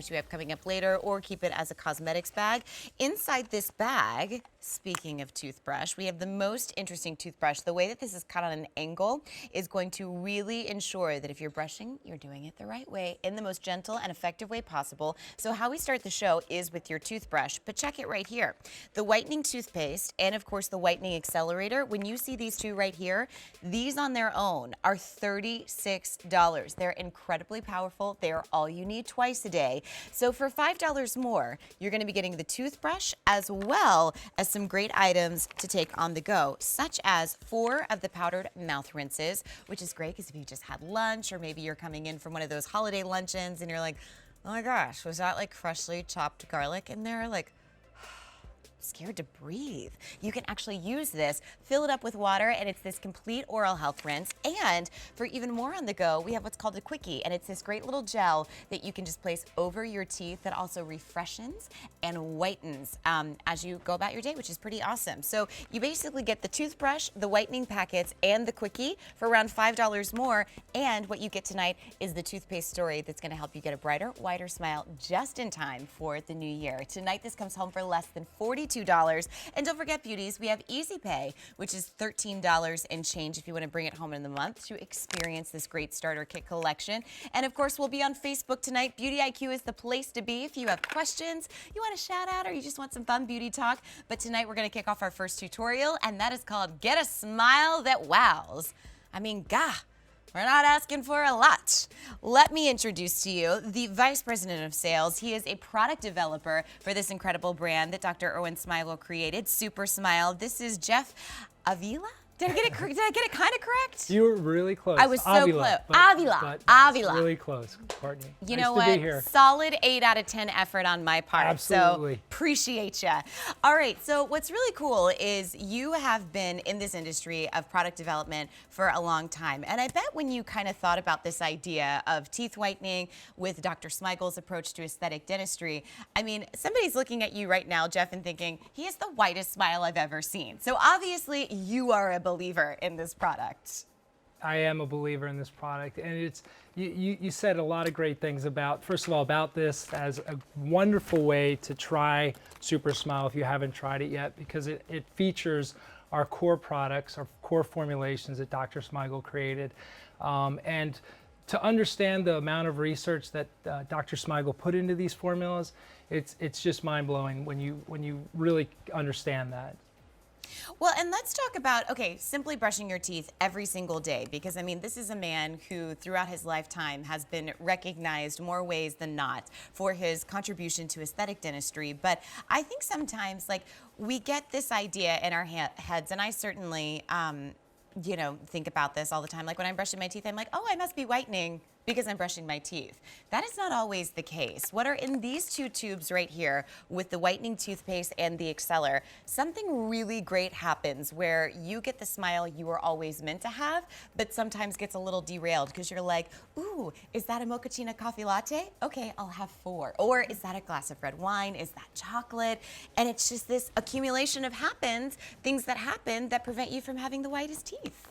which we have coming up later, or keep it as a cosmetics bag. Inside this bag, speaking of toothbrush, we have the most interesting toothbrush. The way that this is cut on an angle is going to really ensure that if you're brushing, you're doing it the right way in the most gentle and effective way possible. So how we start the show is with your toothbrush, but check it right here. The whitening toothpaste and of course the whitening accelerator, when you see these two right here, these on their own are $36. They're incredibly powerful. They are all you need twice a day. So for $5 more, you're going to be getting the toothbrush as well as some great items to take on the go, such as 4 of the powdered mouth rinses, which is great because if you just had lunch or maybe you're coming in from one of those holiday luncheons and you're like, oh my gosh, was that like freshly chopped garlic in there? Like, scared to breathe. You can actually use this, fill it up with water, and it's this complete oral health rinse. And for even more on the go, we have what's called a quickie, and it's this great little gel that you can just place over your teeth that also refreshes and whitens as you go about your day, which is pretty awesome. So you basically get the toothbrush, the whitening packets, and the quickie for around $5 more. And what you get tonight is the toothpaste story that's going to help you get a brighter, whiter smile just in time for the new year. Tonight, this comes home for less than $42. And don't forget, beauties, we have Easy Pay, which is $13 and change if you want to bring it home in the month to experience this great starter kit collection. And of course, we'll be on Facebook tonight. Beauty IQ is the place to be if you have questions, you want a shout out, or you just want some fun beauty talk. But tonight, we're going to kick off our first tutorial, and that is called Get a Smile That Wows. I mean, gah. We're not asking for a lot. Let me introduce to you the Vice President of Sales. He is a product developer for this incredible brand that Dr. Erwin Smile created, Supersmile. This is Jeff Avila. Did I get it kind of correct? You were really close. I was so Avila, close. Avila. Really close, Courtney. You nice know to what? Be here. Solid 8 out of 10 effort on my part. Absolutely. So appreciate ya. All right. So what's really cool is you have been in this industry of product development for a long time. And I bet when you kind of thought about this idea of teeth whitening with Dr. Smigel's approach to aesthetic dentistry, I mean, somebody's looking at you right now, Jeff, and thinking, he has the whitest smile I've ever seen. So obviously you are a believer in this product. I am a believer in this product, and it's you said a lot of great things about, first of all, about this as a wonderful way to try Supersmile if you haven't tried it yet, because it features our core products, our core formulations that Dr. Smigel created, and to understand the amount of research that Dr. Smigel put into these formulas, it's just mind-blowing when you really understand that. Well, and let's talk about, okay, simply brushing your teeth every single day, because I mean, this is a man who throughout his lifetime has been recognized more ways than not for his contribution to aesthetic dentistry. But I think sometimes, like, we get this idea in our heads, and I certainly, you know, think about this all the time. Like when I'm brushing my teeth, I'm like, oh, I must be whitening because I'm brushing my teeth. That is not always the case. What are in these two tubes right here with the whitening toothpaste and the accelerator, something really great happens where you get the smile you were always meant to have, but sometimes gets a little derailed because you're like, ooh, is that a mochaccino coffee latte? Okay, I'll have 4. Or is that a glass of red wine? Is that chocolate? And it's just this accumulation of things that happen that prevent you from having the whitest teeth.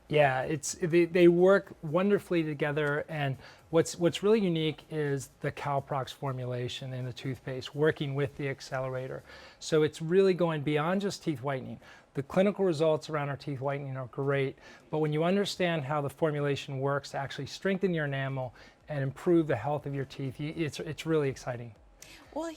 Yeah, they work wonderfully together, and what's really unique is the Calprox formulation in the toothpaste working with the accelerator. So it's really going beyond just teeth whitening. The clinical results around our teeth whitening are great, but when you understand how the formulation works to actually strengthen your enamel and improve the health of your teeth, it's really exciting. Well,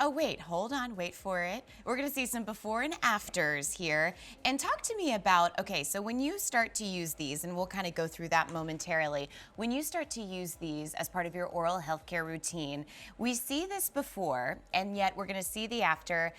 oh wait, hold on, wait for it. We're gonna see some before and afters here. And talk to me about, okay, so when you start to use these, and we'll kind of go through that momentarily, when you start to use these as part of your oral health care routine, we see this before, and yet we're gonna see the after.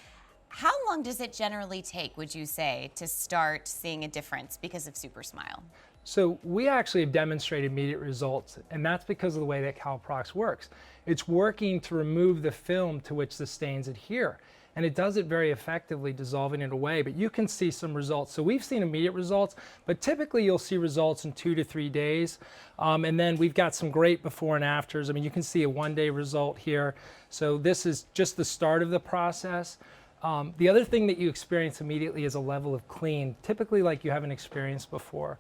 How long does it generally take, would you say, to start seeing a difference because of Supersmile? So we actually have demonstrated immediate results, and that's because of the way that Calprox works. It's working to remove the film to which the stains adhere, and it does it very effectively, dissolving it away, but you can see some results. So we've seen immediate results, but typically you'll see results in 2 to 3 days, and then we've got some great before and afters. I mean, you can see a 1-day result here. So this is just the start of the process. The other thing that you experience immediately is a level of clean, typically like you haven't experienced before.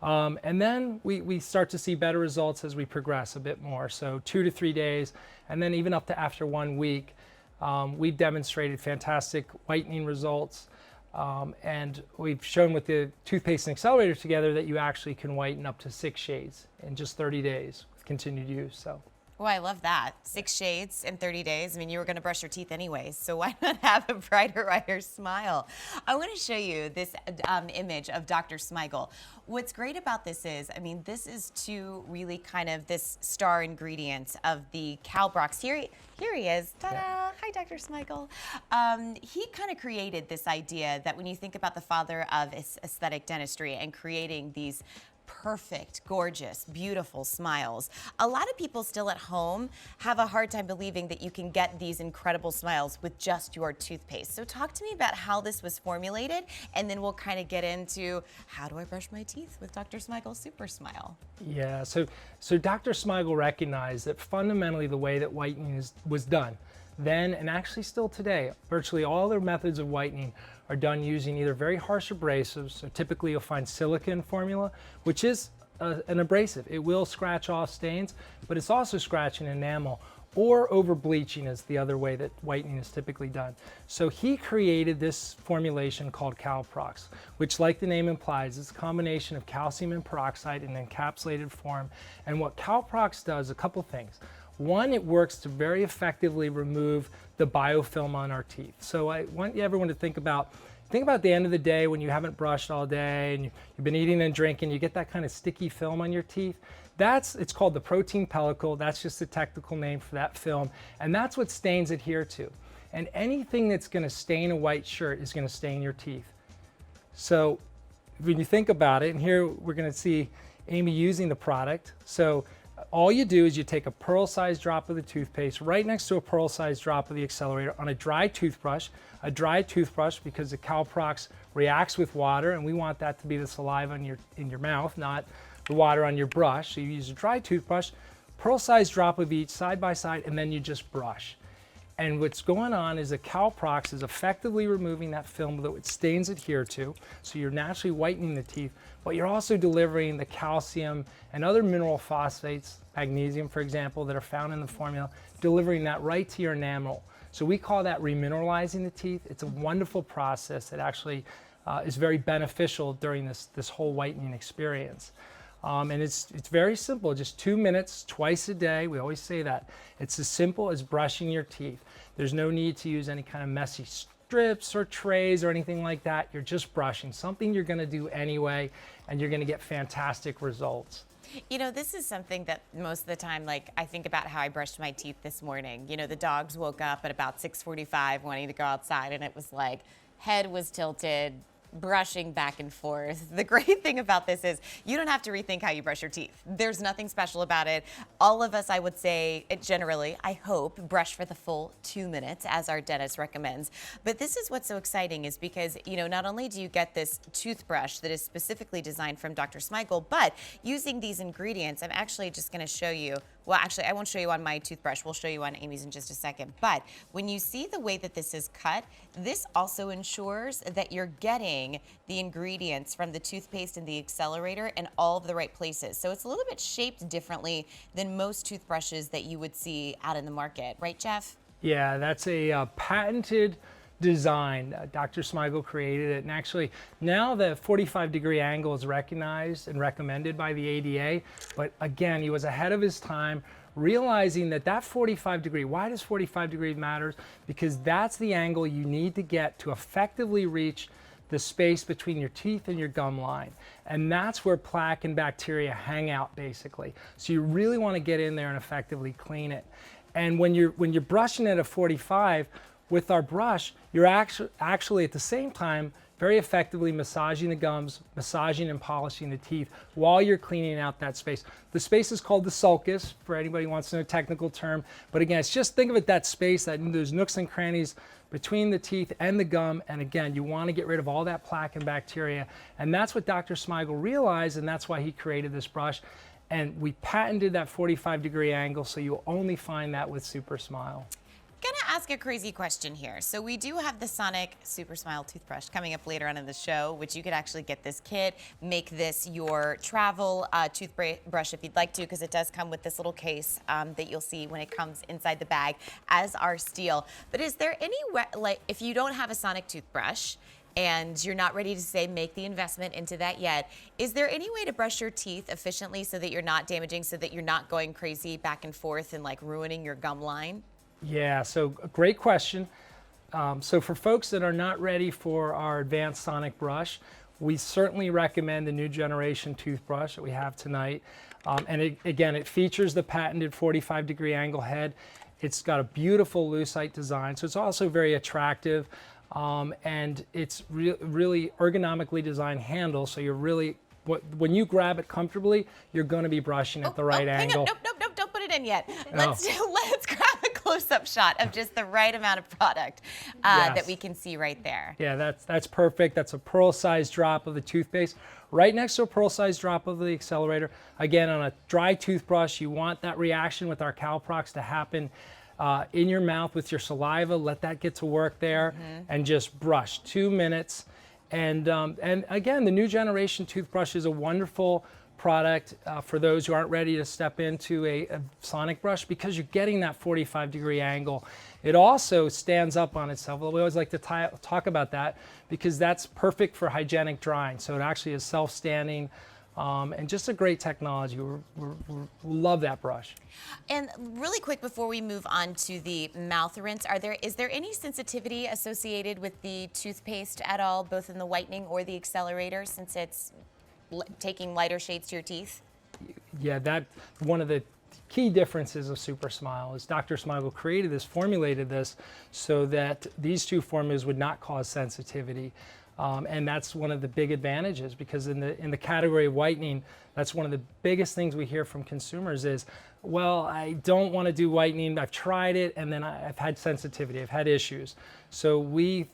And then we start to see better results as we progress a bit more. So 2 to 3 days, and then even up to after 1 week, we've demonstrated fantastic whitening results. And we've shown with the toothpaste and accelerator together that you actually can whiten up to 6 shades in just 30 days with continued use. So. Oh, I love that. 6 shades in 30 days. I mean, you were going to brush your teeth anyways, so why not have a brighter, whiter smile? I want to show you this image of Dr. Smigel. What's great about this is, I mean, this is two really kind of this star ingredients of the Calbrox. Here he is. Ta-da! Yeah. Hi, Dr. Smigel. He kind of created this idea that when you think about the father of aesthetic dentistry and creating these perfect, gorgeous, beautiful smiles. A lot of people still at home have a hard time believing that you can get these incredible smiles with just your toothpaste. So talk to me about how this was formulated, and then we'll kind of get into how do I brush my teeth with Dr. Smigel's Supersmile. Yeah, so Dr. Smigel recognized that fundamentally the way that whitening was done then and actually still today, virtually all their methods of whitening are done using either very harsh abrasives, so typically you'll find silicone formula, which is an abrasive. It will scratch off stains, but it's also scratching enamel, or over bleaching is the other way that whitening is typically done. So he created this formulation called Calprox, which, like the name implies, is a combination of calcium and peroxide in an encapsulated form. And what Calprox does, a couple things. One, it works to very effectively remove the biofilm on our teeth. So I want everyone to think about the end of the day when you haven't brushed all day and you've been eating and drinking, you get that kind of sticky film on your teeth. It's called the protein pellicle. That's just a technical name for that film. And that's what stains adhere to. And anything that's going to stain a white shirt is going to stain your teeth. So when you think about it, and here we're going to see Amy using the product. So all you do is you take a pearl-sized drop of the toothpaste right next to a pearl-sized drop of the accelerator on a dry toothbrush because the Calprox reacts with water, and we want that to be the saliva in your mouth, not the water on your brush. So you use a dry toothbrush, pearl-sized drop of each side by side, and then you just brush. And what's going on is the Calprox is effectively removing that film that its stains adhere to, so you're naturally whitening the teeth, but you're also delivering the calcium and other mineral phosphates, magnesium for example, that are found in the formula, delivering that right to your enamel. So we call that remineralizing the teeth. It's a wonderful process that actually is very beneficial during this whole whitening experience. And it's very simple, just 2 minutes, twice a day. We always say that. It's as simple as brushing your teeth. There's no need to use any kind of messy strips or trays or anything like that. You're just brushing, something you're going to do anyway, and you're going to get fantastic results. You know, this is something that most of the time, like, I think about how I brushed my teeth this morning. You know, the dogs woke up at about 6:45 wanting to go outside, and it was like, head was tilted, brushing back and forth. The great thing about this is you don't have to rethink how you brush your teeth. There's nothing special about it. All of us, I would say, generally, I hope, brush for the full 2 minutes as our dentist recommends. But this is what's so exciting is because, you know, not only do you get this toothbrush that is specifically designed from Dr. Smigel, but using these ingredients, I'm actually just going to show you. Well, actually, I won't show you on my toothbrush. We'll show you on Amy's in just a second. But when you see the way that this is cut, this also ensures that you're getting the ingredients from the toothpaste and the accelerator in all of the right places. So it's a little bit shaped differently than most toothbrushes that you would see out in the market. Right, Jeff? Yeah, that's a patented design. Dr. Smigel created it, and actually now the 45-degree angle is recognized and recommended by the ADA, but again, he was ahead of his time, realizing that 45 degree, why does 45 degrees matter? Because that's the angle you need to get to effectively reach the space between your teeth and your gum line, and that's where plaque and bacteria hang out basically. So you really want to get in there and effectively clean it. And when you're brushing at a 45 with our brush, you're actually at the same time very effectively massaging the gums, massaging and polishing the teeth while you're cleaning out that space. The space is called the sulcus, for anybody who wants to know a technical term. But again, it's just think of it, that space, those nooks and crannies between the teeth and the gum. And again, you want to get rid of all that plaque and bacteria. And that's what Dr. Smigel realized, and that's why he created this brush. And we patented that 45-degree angle, so you'll only find that with Supersmile. Gonna ask a crazy question here. So we do have the Sonic Supersmile toothbrush coming up later on in the show, which you could actually get this kit, make this your travel toothbrush if you'd like to, because it does come with this little case that you'll see when it comes inside the bag as our steel. But is there any way, like if you don't have a Sonic toothbrush, and you're not ready to say make the investment into that yet, is there any way to brush your teeth efficiently so that you're not damaging, so that you're not going crazy back and forth and like ruining your gum line? Yeah, so a great question. So for folks that are not ready for our advanced Sonic brush, we certainly recommend the new generation toothbrush that we have tonight. Again, it features the patented 45-degree angle head. It's got a beautiful lucite design, so it's also very attractive. And it's really ergonomically designed handle, so you're really, when you grab it comfortably, you're going to be brushing at the right angle. Hang on. Nope, don't put it in yet. Let's grab a close-up shot of just the right amount of product that we can see right there. Yeah, that's perfect. That's a pearl-sized drop of the toothpaste right next to a pearl-sized drop of the accelerator. Again, on a dry toothbrush, you want that reaction with our Calprox to happen in your mouth with your saliva. Let that get to work there, and just brush 2 minutes. And again, the new generation toothbrush is a wonderful product for those who aren't ready to step into a Sonic brush, because you're getting that 45-degree angle. It also stands up on itself. We always like to talk about that, because that's perfect for hygienic drying. So it actually is self-standing. And just a great technology. We love that brush. And really quick before we move on to the mouth rinse, is there any sensitivity associated with the toothpaste at all, both in the whitening or the accelerator, since it's taking lighter shades to your teeth? Yeah, that's one of the key differences of Supersmile is Dr. Smigel formulated this so that these two formulas would not cause sensitivity. And that's one of the big advantages, because in the category of whitening, that's one of the biggest things we hear from consumers is, well, I don't want to do whitening. I've tried it, and then I've had sensitivity. I've had issues. So we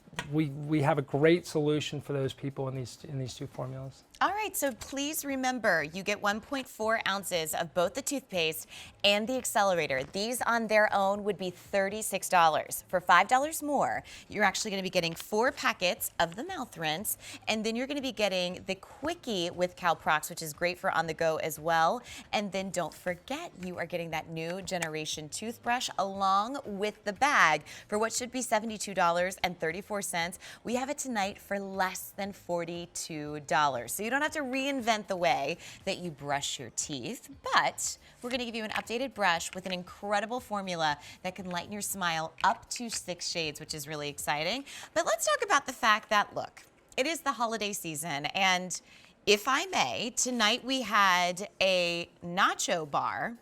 have a great solution for those people in these two formulas. All right, so please remember, you get 1.4 ounces of both the toothpaste and the accelerator. These on their own would be $36. For $5 more, you're actually going to be getting 4 packets of the mouth rinse, and then you're going to be getting the Quickie with Calprox, which is great for on the go as well. And then don't forget, you are getting that new generation toothbrush along with the bag for what should be $72.34. We have it tonight for less than $42. So you don't have to reinvent the way that you brush your teeth, but we're going to give you an updated brush with an incredible formula that can lighten your smile up to 6 shades, which is really exciting. But let's talk about the fact that, look, it is the holiday season, and if I may, tonight we had a nacho bar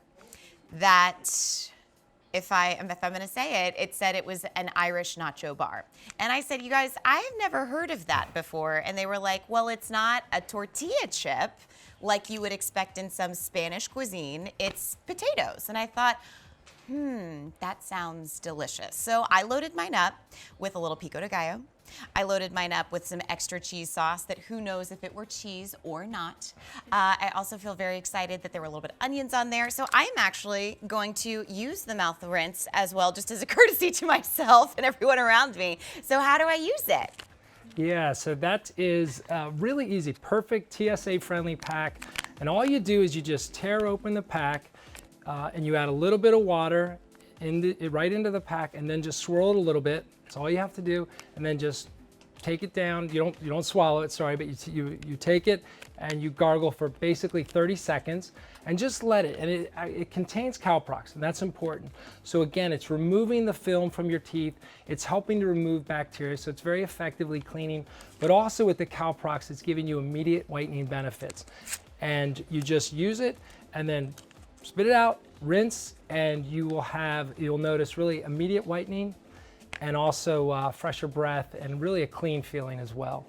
that, if I'm going to say it, it said it was an Irish nacho bar. And I said, you guys, I've never heard of that before. And they were like, well, it's not a tortilla chip like you would expect in some Spanish cuisine. It's potatoes. And I thought, that sounds delicious. So I loaded mine up with a little pico de gallo. I loaded mine up with some extra cheese sauce that who knows if it were cheese or not. I also feel very excited that there were a little bit of onions on there. So I'm actually going to use the mouth rinse as well, just as a courtesy to myself and everyone around me. So how do I use it? Yeah, so that is really easy. Perfect TSA-friendly pack. And all you do is you just tear open the pack and you add a little bit of water right into the pack, and then just swirl it a little bit. That's all you have to do, and then just take it down. You don't swallow it, sorry, but you take it and you gargle for basically 30 seconds, and just let it. And it contains Calprox, and that's important. So again, it's removing the film from your teeth. It's helping to remove bacteria, so it's very effectively cleaning. But also with the Calprox, it's giving you immediate whitening benefits. And you just use it, and then spit it out, rinse, and you'll notice really immediate whitening, and also fresher breath, and really a clean feeling as well.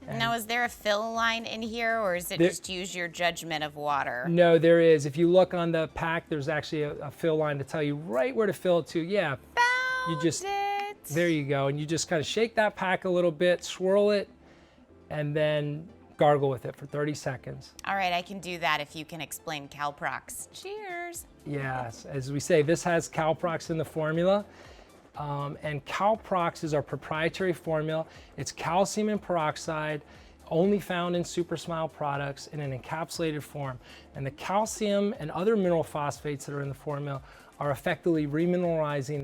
And now, is there a fill line in here, or is it just use your judgment of water? No, there is. If you look on the pack, there's actually a fill line to tell you right where to fill it to. Yeah. Found it. There you go. And you just kind of shake that pack a little bit, swirl it, and then gargle with it for 30 seconds. All right, I can do that if you can explain Calprox. Cheers. Yes, as we say, this has Calprox in the formula. And Calprox is our proprietary formula. It's calcium and peroxide, only found in Supersmile products in an encapsulated form. And the calcium and other mineral phosphates that are in the formula are effectively remineralizing